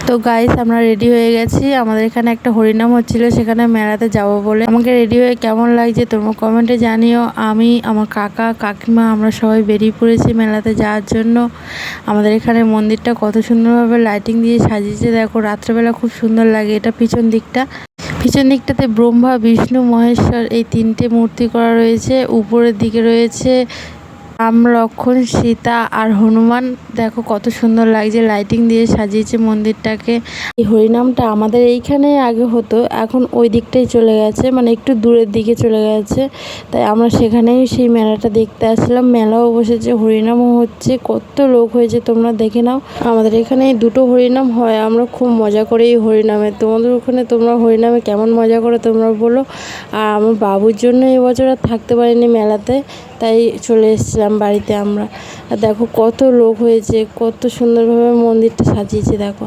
তো গাইস আমরা রেডি হয়ে গেছি, আমাদের এখানে একটা হরিনাম হচ্ছিল, সেখানে মেলাতে যাব বলে। আমাকে রেডি হয়ে কেমন লাগছে তোমরা কমেন্টে জানিও। আমি, আমার কাকা, কাকিমা আমরা সবাই বেরিয়ে পড়েছি মেলাতে যাওয়ার জন্য। আমাদের এখানে মন্দিরটা কত সুন্দরভাবে লাইটিং দিয়ে সাজিয়েছে দেখো, রাত্রেবেলা খুব সুন্দর লাগে। এটা পিছন দিকটাতে ব্রহ্মা, বিষ্ণু, মহেশ্বর এই তিনটে মূর্তি করা রয়েছে। উপরের দিকে রয়েছে রাম, লক্ষ্মণ, সীতা আর হনুমান। দেখো কত সুন্দর লাগছে, লাইটিং দিয়ে সাজিয়েছে মন্দিরটাকে। এই হরিনামটা আমাদের এইখানে আগে হতো, এখন ওই দিকটাই চলে গেছে, মানে একটু দূরের দিকে চলে গেছে। তাই আমরা সেখানেই সেই মেলাটা দেখতে আসলাম। মেলাও বসেছে, হরিনামও হচ্ছে, কত লোক হয়েছে তোমরা দেখে নাও। আমাদের এখানে দুটো হরিনাম হয়, আমরা খুব মজা করি এই হরিনামে। তোমাদের ওখানে তোমরা হরিনামে কেমন মজা করো তোমরা বলো। আর আমার বাবুর জন্য এবছর আর থাকতে পারিনি মেলাতে, তাই চলে এসেছিলাম বাড়িতে আমরা। আর দেখো কত লোক হয়েছে, কত সুন্দরভাবে মন্দিরটা সাজিয়েছে দেখো।